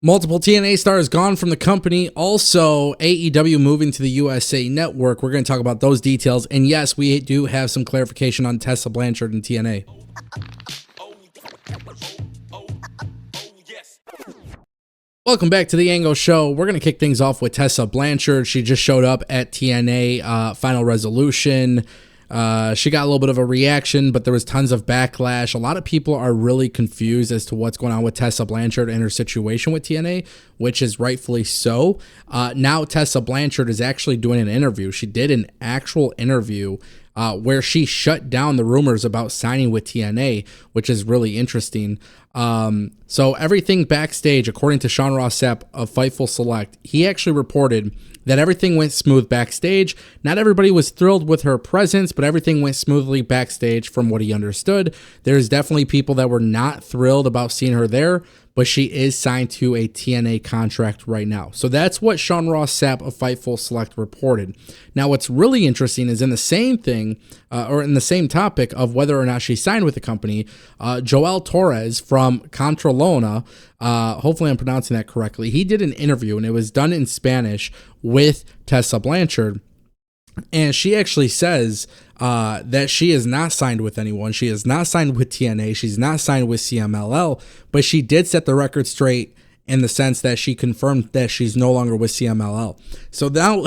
Multiple TNA stars gone from the company. Also, AEW moving to the USA Network. We're going to talk about those details. And yes, we do have some clarification on Tessa Blanchard and TNA. Welcome back to the Ango Show. We're going to kick things off with Tessa Blanchard. She just showed up at TNA Final Resolution. She got a little bit of a reaction, but there was tons of backlash. A lot of people are really confused as to what's going on with Tessa Blanchard and her situation with TNA, which is rightfully so. Now Tessa Blanchard is actually doing an interview. She did an actual interview where she shut down the rumors about signing with TNA, which is really interesting. So everything backstage, according to Sean Ross Sapp of Fightful Select, he actually reported that everything went smooth backstage. Not everybody was thrilled with her presence, but everything went smoothly backstage from what he understood. There's definitely people that were not thrilled about seeing her there, but she is signed to a TNA contract right now. So that's what Sean Ross Sapp of Fightful Select reported. Now, what's really interesting is in the same thing, or in the same topic of whether or not she signed with the company, Joel Torres from Contralona, hopefully I'm pronouncing that correctly, he did an interview, and it was done in Spanish with Tessa Blanchard. And she actually says that she is not signed with anyone. She is not signed with TNA. She's not signed with CMLL, but she did set the record straight in the sense that she confirmed that she's no longer with CMLL. So now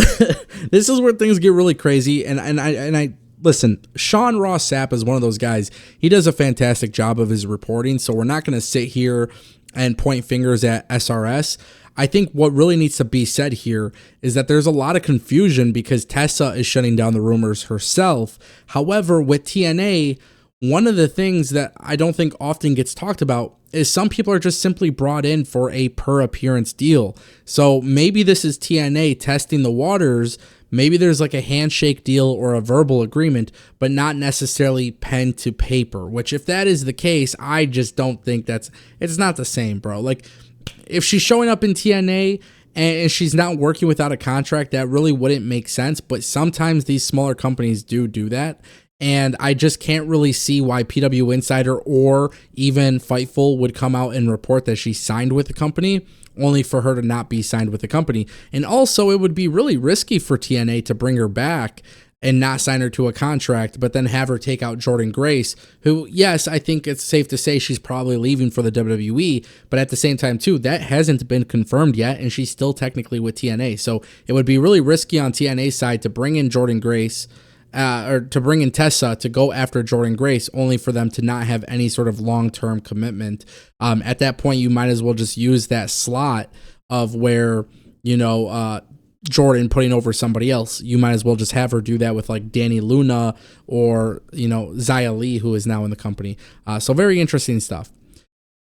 this is where things get really crazy. And I listen, Sean Ross Sapp is one of those guys. He does a fantastic job of his reporting. So we're not going to sit here and point fingers at SRS. I think what really needs to be said here is that there's a lot of confusion because Tessa is shutting down the rumors herself. However, with TNA, one of the things that I don't think often gets talked about is some people are just simply brought in for a per appearance deal. So maybe this is TNA testing the waters. Maybe there's like a handshake deal or a verbal agreement, but not necessarily pen to paper, which if that is the case, I just don't think it's not the same, bro. Like, if she's showing up in TNA and she's not working without a contract, that really wouldn't make sense. But sometimes these smaller companies do that. And I just can't really see why PW Insider or even Fightful would come out and report that she signed with the company, only for her to not be signed with the company. And also, it would be really risky for TNA to bring her back and not sign her to a contract, but then have her take out Jordynne Grace, who, yes, I think it's safe to say she's probably leaving for the WWE, but at the same time, too, that hasn't been confirmed yet, and she's still technically with TNA. So it would be really risky on TNA's side to bring in Jordynne Grace, or to bring in Tessa to go after Jordynne Grace, only for them to not have any sort of long-term commitment. At that point, you might as well just use that slot of where, Jordan putting over somebody else. You might as well just have her do that with like Danny Luna or, Xia Li, who is now in the company. So very interesting stuff.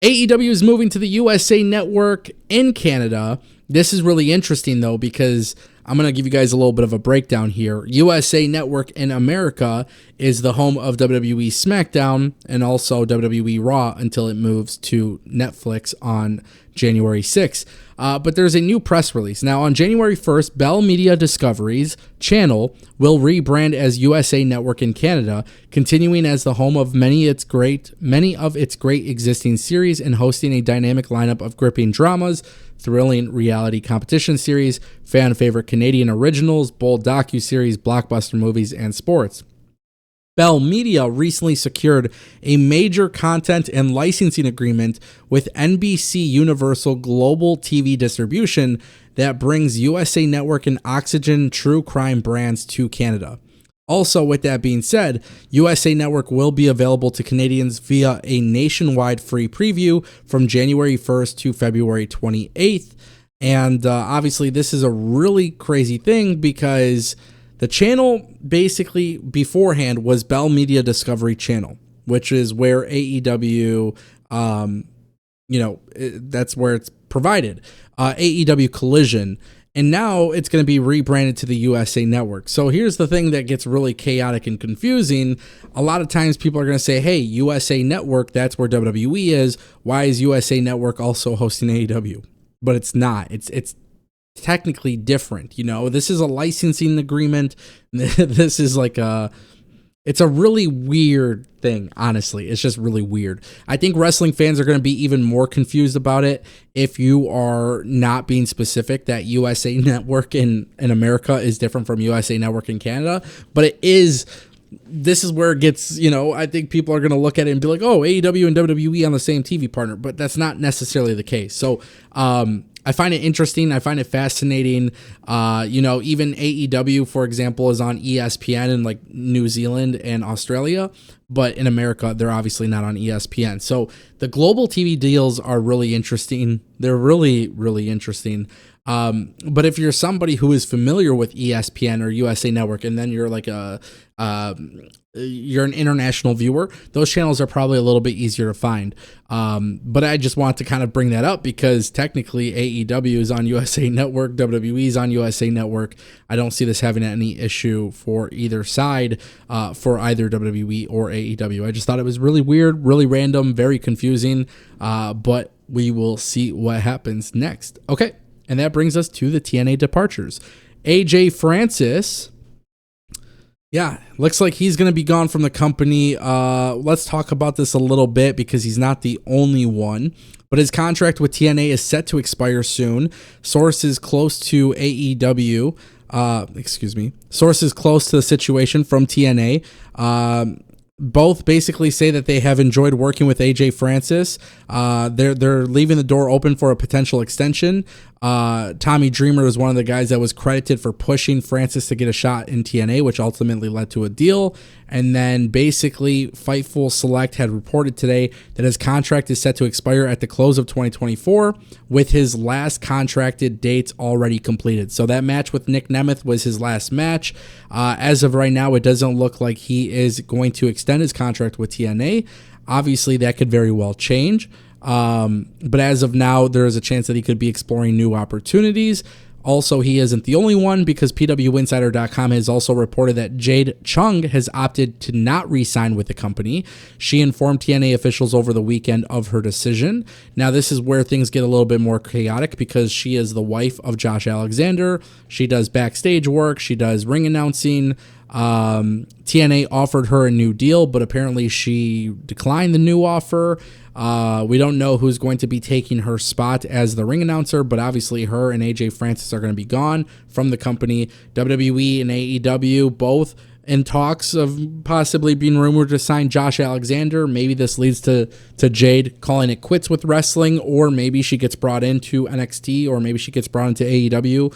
AEW is moving to the USA Network in Canada. This is really interesting, though, because I'm going to give you guys a little bit of a breakdown here. USA Network in America is the home of WWE SmackDown and also WWE Raw until it moves to Netflix on January 6th. But there's a new press release. Now, on January 1st, Bell Media Discovery's channel will rebrand as USA Network in Canada, continuing as the home of many of its great existing series and hosting a dynamic lineup of gripping dramas, thrilling reality competition series, fan favorite Canadian originals, bold docuseries, blockbuster movies, and sports. Bell Media recently secured a major content and licensing agreement with NBC Universal Global TV Distribution that brings USA Network and Oxygen True Crime brands to Canada. Also, with that being said, USA Network will be available to Canadians via a nationwide free preview from January 1st to February 28th. And obviously, this is a really crazy thing because the channel basically beforehand was Bell Media Discovery Channel, which is where AEW, that's where it's provided. AEW Collision. And now it's going to be rebranded to the USA Network. So here's the thing that gets really chaotic and confusing. A lot of times people are going to say, hey, USA Network, that's where WWE is. Why is USA Network also hosting AEW? But it's not. It's technically different. This is a licensing agreement. This is like a It's a really weird thing, honestly. It's just really weird. I think wrestling fans are going to be even more confused about it if you are not being specific that USA Network in America is different from USA Network in Canada. But it is, this is where it gets, I think people are going to look at it and be like, oh, AEW and WWE on the same TV partner. But that's not necessarily the case. So, I find it interesting. I find it fascinating. Even AEW, for example, is on ESPN in like New Zealand and Australia, but in America, they're obviously not on ESPN. So the global TV deals are really interesting. They're really, really interesting. But if you're somebody who is familiar with ESPN or USA Network, and then you're like you're an international viewer, those channels are probably a little bit easier to find. But I just want to kind of bring that up because technically AEW is on USA Network, WWE is on USA Network. I don't see this having any issue for either side, for either WWE or AEW. I just thought it was really weird, really random, very confusing, but we will see what happens next. Okay, and that brings us to the TNA departures. AJ Francis, yeah, looks like he's going to be gone from the company. Let's talk about this a little bit because he's not the only one. But his contract with TNA is set to expire soon. Sources close to AEW, sources close to the situation from TNA, both basically say that they have enjoyed working with AJ Francis. They're leaving the door open for a potential extension. Tommy Dreamer is one of the guys that was credited for pushing Francis to get a shot in TNA, which ultimately led to a deal. And then basically Fightful Select had reported today that his contract is set to expire at the close of 2024 with his last contracted dates already completed. So that match with Nick Nemeth was his last match. As of right now, it doesn't look like he is going to extend his contract with TNA. Obviously, that could very well change. But as of now, there is a chance that he could be exploring new opportunities. Also, he isn't the only one because PWInsider.com has also reported that Jade Chung has opted to not re-sign with the company. She informed TNA officials over the weekend of her decision. Now, this is where things get a little bit more chaotic because she is the wife of Josh Alexander. She does backstage work. She does ring announcing. TNA offered her a new deal, but apparently she declined the new offer. We don't know who's going to be taking her spot as the ring announcer, but obviously her and AJ Francis are going to be gone from the company. WWE and AEW both in talks of possibly being rumored to sign Josh Alexander. Maybe this leads to Jade calling it quits with wrestling, or maybe she gets brought into NXT, or maybe she gets brought into AEW,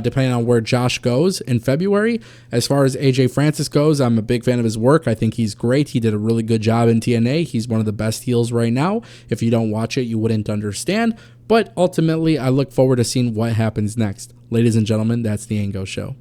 depending on where Josh goes in February. As far as AJ Francis goes, I'm a big fan of his work. I think he's great. He did a really good job in TNA. He's one of the best heels right now. If you don't watch it, you wouldn't understand. But ultimately, I look forward to seeing what happens next. Ladies and gentlemen, that's the Ango Show.